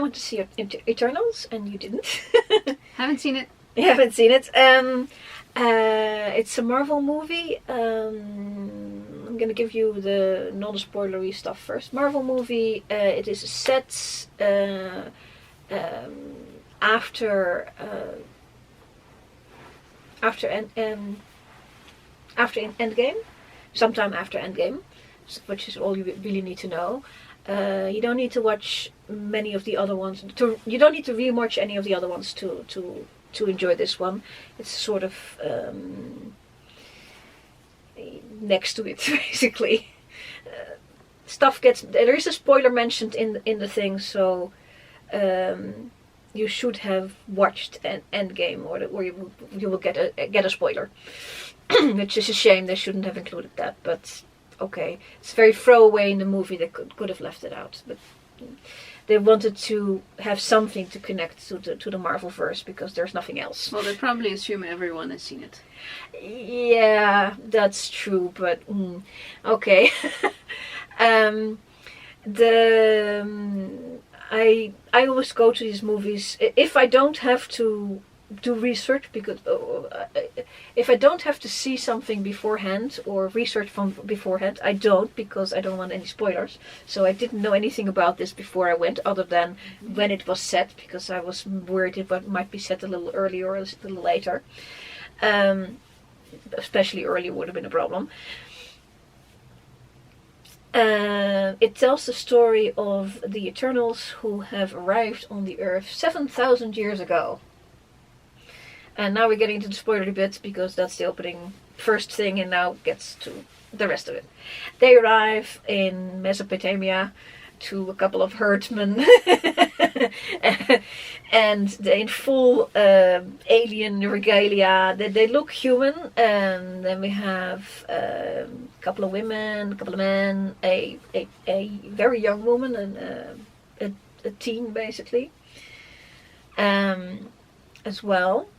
want to see Eternals, and you didn't. Haven't seen it. You haven't seen it. It's a Marvel movie. I'm gonna give you the non-spoilery stuff first. Marvel movie. It is set after Endgame, sometime after Endgame, which is all you really need to know. You don't need to watch many of the other ones. You don't need to rewatch any of the other ones to enjoy this one. It's sort of next to it, basically. There is a spoiler mentioned in the thing, so you should have watched Endgame, or you will get a spoiler, which is a shame. They shouldn't have included that, but okay, it's very throwaway in the movie. They could have left it out, but they wanted to have something to connect to the Marvelverse, because there's nothing else. Well, they probably assume everyone has seen it. Yeah, that's true, but okay. I always go to these movies if I don't have to do research, because if I don't have to see something beforehand or research from beforehand, I don't, because I don't want any spoilers. So I didn't know anything about this before I went, other than when it was set, because I was worried it might be set a little earlier or a little later. Especially earlier would have been a problem. It tells the story of the Eternals who have arrived on the Earth 7,000 years ago. And now we're getting into the spoilery bit, because that's the opening first thing, and now gets to the rest of it. They arrive in Mesopotamia to a couple of herdsmen, and they're in full alien regalia. They look human, and then we have a couple of women, a couple of men, a very young woman, and a teen, basically, as well.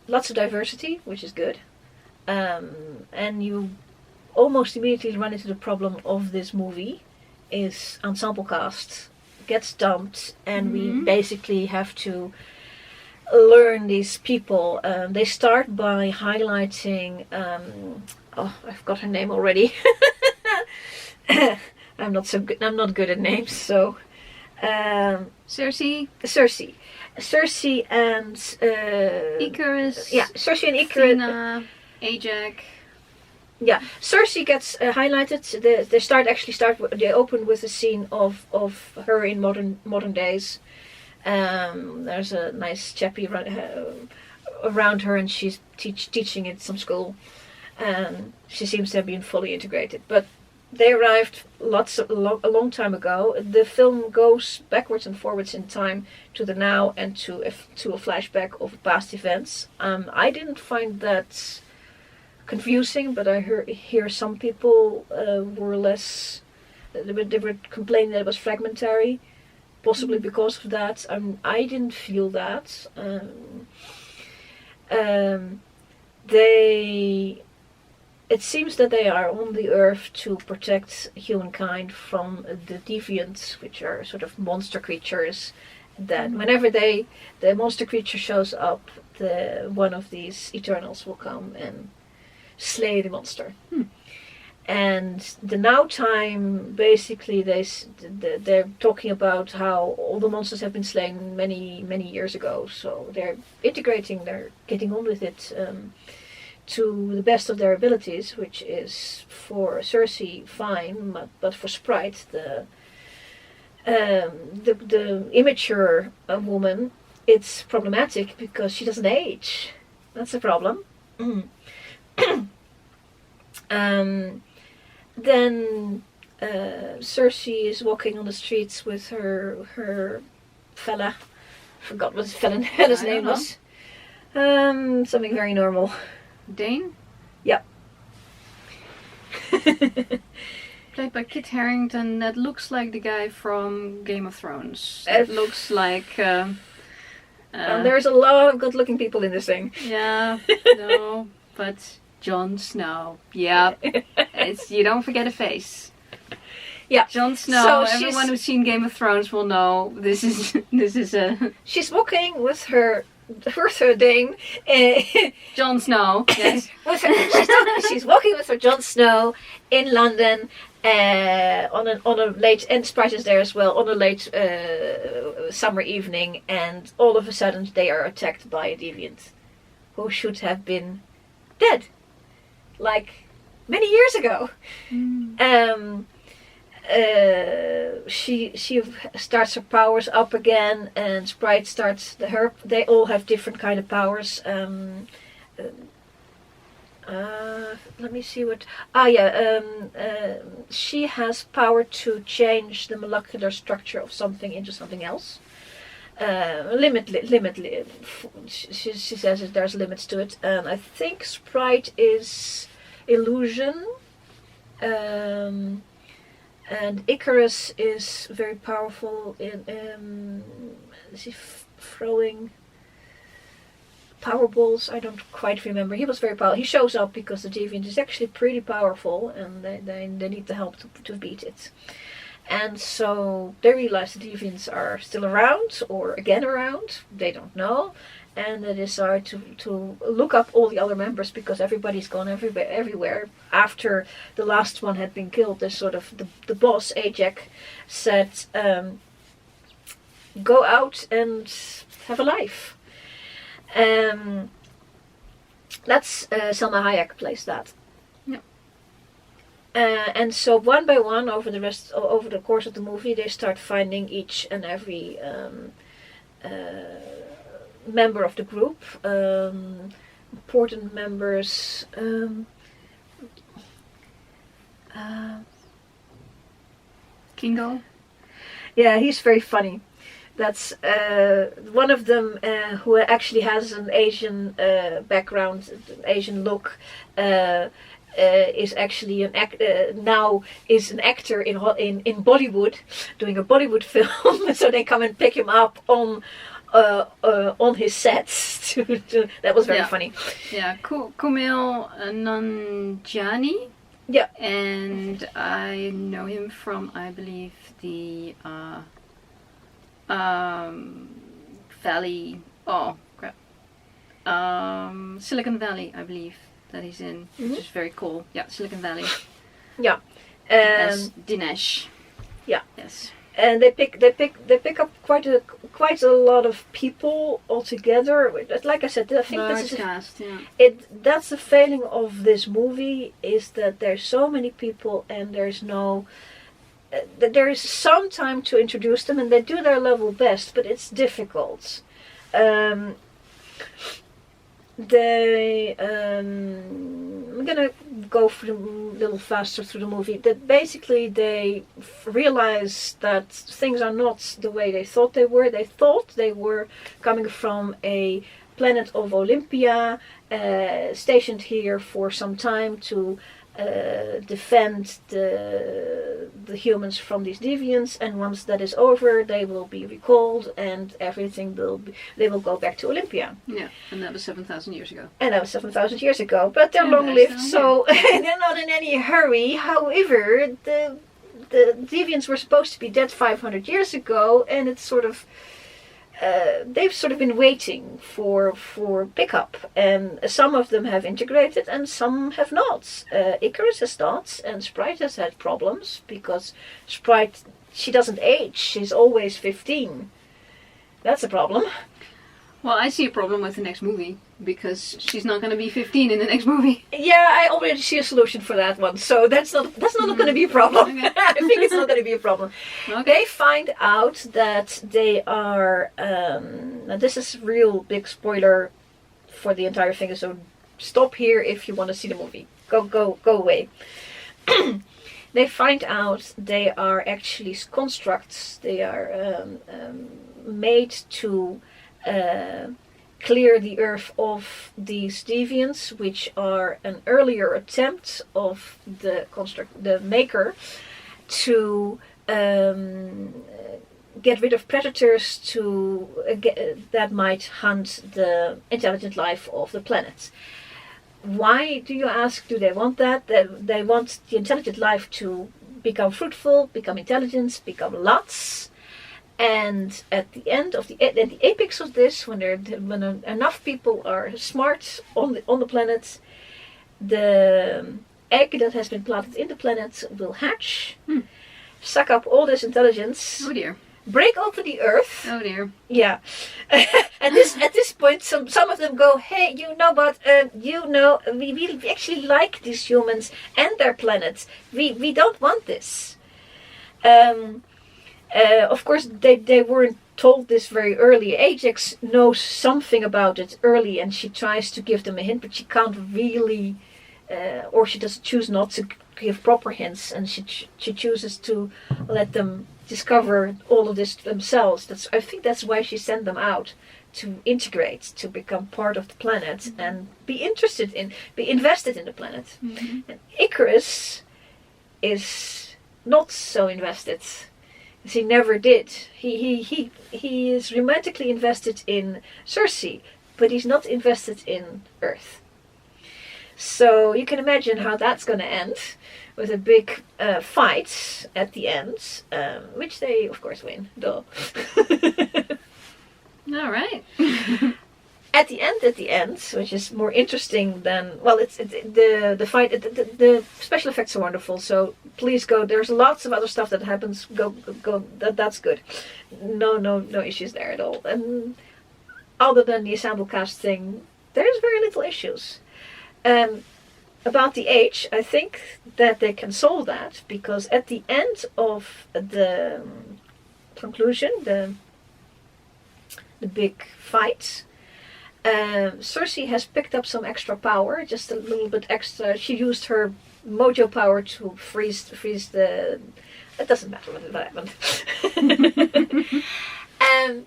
Lots of diversity, which is good. And you almost immediately run into the problem of this movie, is ensemble cast gets dumped, and we basically have to learn these people. They start by highlighting I forgot her name already. I'm not good at names, so Cersei and Icarus. Yeah, Cersei and Icarus. Athena, Ajax. Yeah, Cersei gets highlighted. They open with a scene of her in modern days. There's a nice chappie around her, and she's teaching at some school. She seems to have been fully integrated. But they arrived a long time ago. The film goes backwards and forwards in time to the now and to a flashback of past events. I didn't find that confusing, but I hear some people were less. They were complaining that it was fragmentary, possibly because of that. I didn't feel that. It seems that they are on the Earth to protect humankind from the deviants, which are sort of monster creatures. That whenever the monster creature shows up, one of these Eternals will come and slay the monster. And the now time, basically, they're talking about how all the monsters have been slain many years ago. So they're integrating, they're getting on with it to the best of their abilities, which is for Cersei fine, but for Sprite, the immature woman, it's problematic because she doesn't age. That's a problem. Then Cersei is walking on the streets with her fella. Forgot what his fella's name was. Something very normal. Dane? Yeah. Played by Kit Harington. That looks like the guy from Game of Thrones. It looks like... there's a lot of good-looking people in this thing. Yeah, no, but Jon Snow. Yeah, you don't forget a face. Yeah. Jon Snow. So Everyone who's seen Game of Thrones will know this is a she's walking with her Dane. Jon Snow. Yes. She's walking with her Jon Snow in London on a late, and Sprite is there as well, on a late summer evening, and all of a sudden they are attacked by a deviant who should have been dead, like many years ago. She starts her powers up again, and Sprite starts her. They all have different kind of powers. Let me see what. She has power to change the molecular structure of something into something else. Limited. She says that there's limits to it, and I think Sprite is illusion. And Icarus is very powerful in is he throwing power balls? I don't quite remember. He was very powerful. He shows up because the deviant is actually pretty powerful, and they need the help to beat it. And so they realize the deviants are still around, or again around. They don't know. And they decide to look up all the other members, because everybody's gone everywhere. After the last one had been killed, there's sort of the boss, Ajax, said, go out and have a life. That's Selma Hayek plays that. Yeah. And so one by one, over the course of the movie, they start finding each and every member of the group, important members. Kingo. Yeah, he's very funny. That's one of them who actually has an Asian background, Asian look. Is actually now is an actor in Bollywood, doing a Bollywood film. So they come and pick him up on his sets. That was very funny. Yeah, Kumail Nanjiani. Yeah. And I know him from, I believe, the Valley. Oh crap. Silicon Valley, I believe that he's in, which is very cool. Yeah, Silicon Valley. Yeah. As Dinesh. Yeah. Yes. And they pick up quite a lot of people altogether. Like I said, I think this is cast, yeah. That's the failing of this movie, is that there's so many people and there's no. There is some time to introduce them, and they do their level best, but it's difficult. I'm gonna go a little faster through the movie. That basically they realize that things are not the way they thought they were. They thought they were coming from a planet of Olympia, stationed here for some time to defend the humans from these deviants, and once that is over, they will be recalled, and everything they will go back to Olympia. Yeah, and that was 7,000 years ago. And that was 7,000 years ago, but they're long-lived, so they're not in any hurry. However, the deviants were supposed to be dead 500 years ago, and it's sort of they've sort of been waiting for pickup, and some of them have integrated and some have not. Icarus has not, and Sprite has had problems because Sprite, she doesn't age, she's always 15. That's a problem. Well, I see a problem with the next movie, because she's not going to be 15 in the next movie. Yeah, I already see a solution for that one, so that's not going to be a problem. Okay. I think it's not going to be a problem. Okay. They find out that they are. Now this is real big spoiler for the entire thing, so stop here if you want to see the movie. Go away. They find out they are actually constructs. They are made to clear the earth of these deviants, which are an earlier attempt of the maker to get rid of predators that might hunt the intelligent life of the planet. Why, do you ask? Do they want that? They want the intelligent life to become fruitful, become intelligent, become lots. And at the end of at the apex of this, when enough people are smart on the planet, the egg that has been planted in the planet will hatch, suck up all this intelligence. Oh dear. Break open the earth. Oh dear. Yeah. At this point, some of them go, hey, we actually like these humans and their planet. We don't want this. Of course, they weren't told this very early. Ajax knows something about it early, and she tries to give them a hint, but she can't really, or she does choose not to give proper hints, and she chooses to let them discover all of this themselves. I think that's why she sent them out, to integrate, to become part of the planet, and be invested in the planet. And Icarus is not so invested. As he never did. He is romantically invested in Circe, but he's not invested in Earth. So you can imagine how that's going to end, with a big fight at the end, which they of course win. Duh. All right. At the end, which is more interesting than, well, it's the fight. The special effects are wonderful. So please go. There's lots of other stuff that happens. Go. That's good. No issues there at all. And other than the ensemble cast thing, there's very little issues. About the age, I think that they can solve that, because at the end of the conclusion, the big fight, Circe has picked up some extra power, just a little bit extra. She used her mojo power to freeze the. It doesn't matter what happened.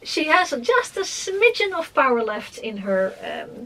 She has just a smidgen of power left in her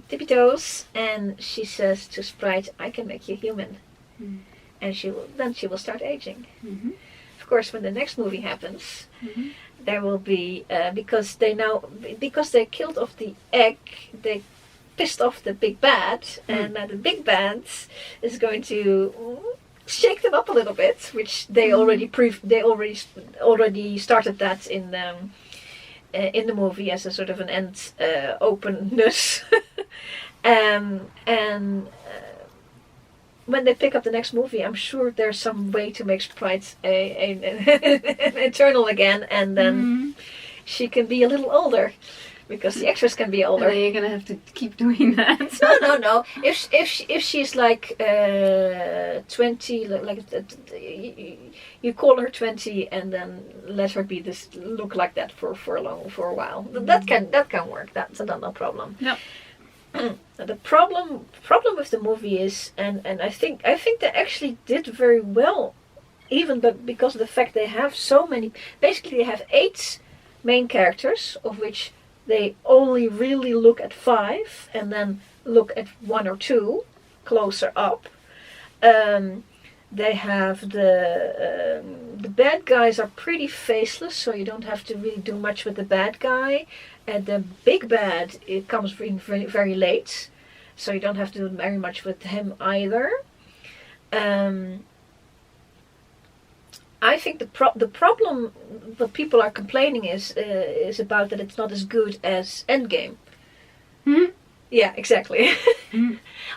tippy toes, and she says to Sprite, "I can make you human," and she will start aging. Of course, when the next movie happens, there will be because they killed off the egg, they pissed off the big bad, and now the big bad is going to shake them up a little bit, which they already started that in the movie as a sort of an end openness. When they pick up the next movie, I'm sure there's some way to make Sprite an eternal again, and then she can be a little older, because the actress can be older. And then you're gonna have to keep doing that. No. If she's like 20, you call her 20, and then let her be look like that for a while. That can work. That's no problem. Yep. The problem with the movie is, and I think they actually did very well, even because of the fact they have so many. Basically, they have 8 main characters, of which they only really look at 5, and then look at 1 or 2 closer up. They have the bad guys are pretty faceless, so you don't have to really do much with the bad guy. And the big bad, it comes very, very late, so you don't have to do very much with him either. I think the problem that people are complaining is about that it's not as good as Endgame. Yeah, exactly.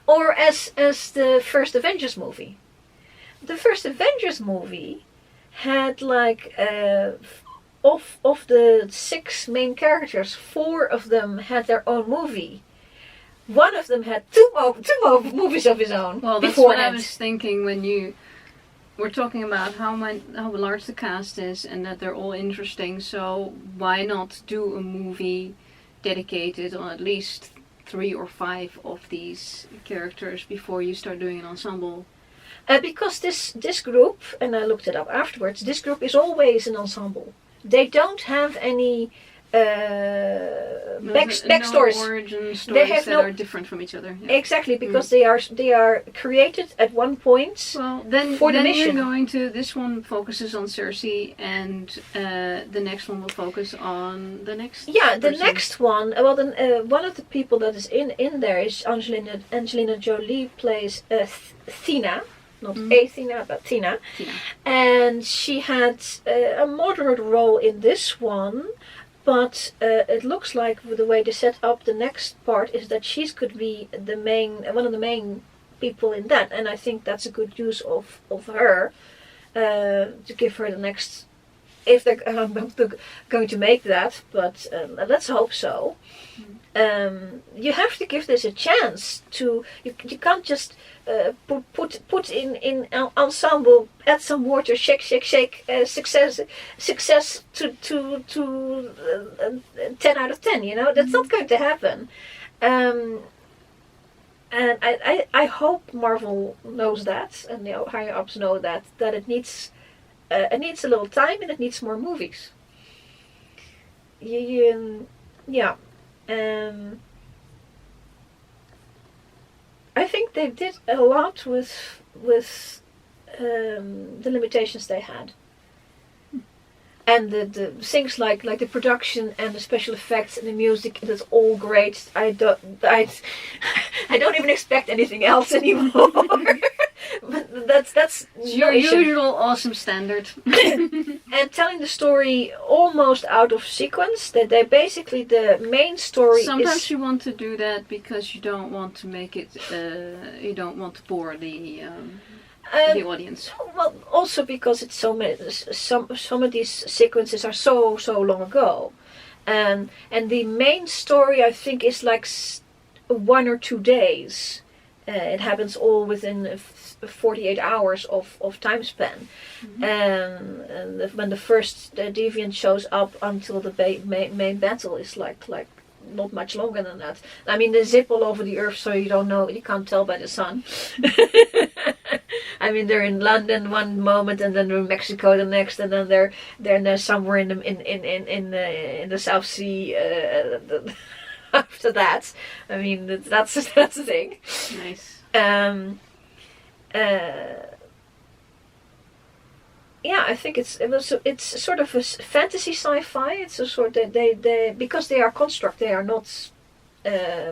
Or as the first Avengers movie. The first Avengers movie had like of the 6 main characters, 4 of them had their own movie. One of them had two more movies of his own. Well, that's what I was thinking when you were talking about how large the cast is and that they're all interesting. So why not do a movie dedicated on at least 3 or 5 of these characters before you start doing an ensemble? Because this group, and I looked it up afterwards, this group is always an ensemble. They don't have any backstories. No origin stories that are different from each other. Yeah. Exactly, because they are created at one point. Well, then for the mission. You're going to, this one focuses on Circe, and the next one will focus on the next. Yeah, the person. next one. Well, then one of the people that is in there is Angelina Jolie plays Thena, not Athena, but Tina. And she had a moderate role in this one, but it looks like with the way they set up the next part is that she's could be one of the main people in that, and I think that's a good use of her to give her the next, if they're going to make that, but let's hope so. You have to give this a chance. You can't just put in ensemble, add some water, shake, success to 10 out of 10. You know, that's not going to happen. And I hope Marvel knows that, and the higher ups know that it needs a little time and it needs more movies. Yeah. I think they did a lot with the limitations they had, and the things like the production and the special effects and the music. That's all great. I don't even expect anything else anymore. But that's your usual awesome standard. And telling the story almost out of sequence. That they basically the main story. Sometimes you want to do that because you don't want to make it. You don't want to bore the audience. Well, also because it's so many. Some of these sequences are so long ago, and the main story I think is like 1 or 2 days. It happens all within 48 hours of time span. And when the first deviant shows up until the main battle is like not much longer than that. I mean, they zip all over the earth, so you can't tell by the sun. I mean, they're in London one moment, and then they're in Mexico the next, and then they're somewhere in the South Sea. After that, I mean, that's the thing. Nice. Yeah, I think it's sort of a fantasy sci-fi. It's a sort of they because they are construct, they are not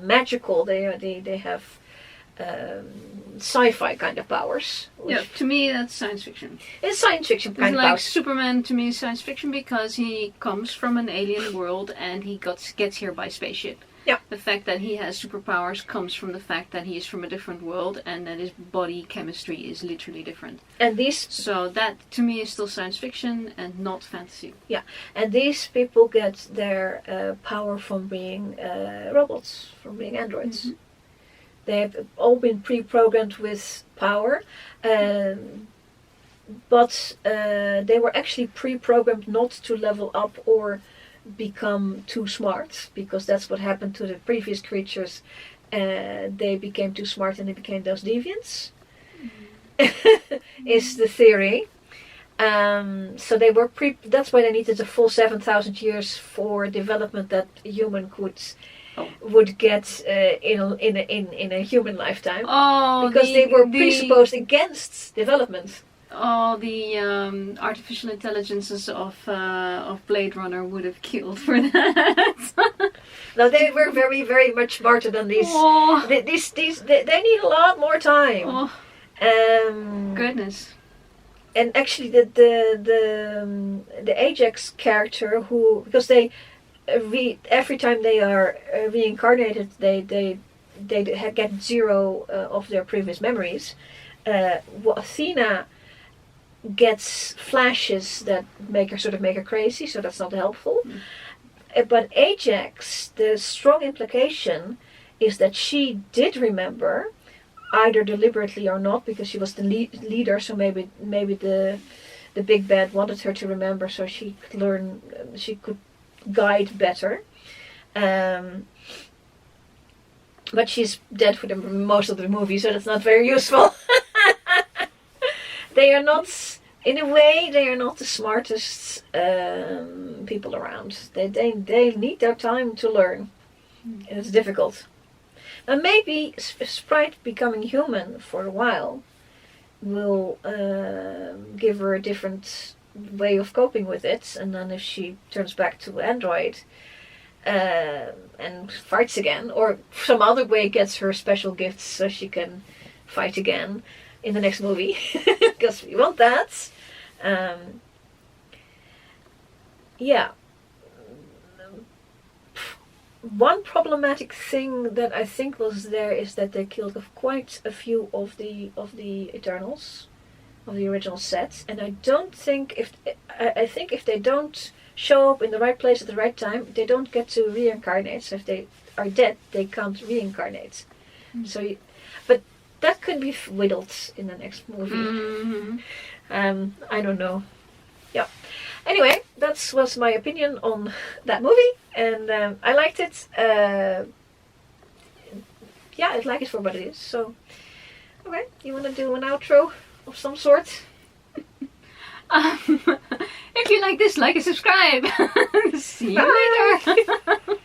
magical. They have sci-fi kind of powers. Yeah, to me that's science fiction. It's science fiction kind of like powers. Superman to me is science fiction because he comes from an alien world and he gets here by spaceship. Yeah. The fact that he has superpowers comes from the fact that he is from a different world and that his body chemistry is literally different. And so that to me is still science fiction and not fantasy. Yeah, and these people get their power from being robots, from being androids. Mm-hmm. They have all been pre-programmed with power, but they were actually pre-programmed not to level up or become too smart, because that's what happened to the previous creatures. They became too smart and they became those deviants. Is the theory. So they were that's why they needed a full 7,000 years for development that a human would get in a human lifetime. Because they were presupposed against development. The artificial intelligences of Blade Runner would have killed for that. No, they were very, very much smarter than these. Oh. They need a lot more time. Oh. Goodness. And actually, the Ajax character, because they every time they are reincarnated, they get 0 of their previous memories. Athena gets flashes that make her crazy, so that's not helpful. But Ajax, the strong implication is that she did remember, either deliberately or not, because she was the leader, so maybe the big bad wanted her to remember so she could learn, she could guide better. But she's dead for most of the movie, so that's not very useful. They are not, in a way, they are not the smartest people around. They need their time to learn. And it's difficult. And maybe Sprite becoming human for a while will give her a different way of coping with it. And then if she turns back to Android and fights again, or some other way gets her special gifts so she can fight again, in the next movie because we want that. Yeah. One problematic thing that I think was there is that they killed off quite a few of the Eternals, of the original set, and I don't think I think if they don't show up in the right place at the right time, they don't get to reincarnate. So if they are dead, they can't reincarnate. Mm-hmm. So, but that could be whittled in the next movie. Mm-hmm. I don't know. Yeah. Anyway, that was my opinion on that movie, and I liked it. Yeah, I like it for what it is. So, okay, you want to do an outro of some sort? If you like this, like and subscribe. See you later.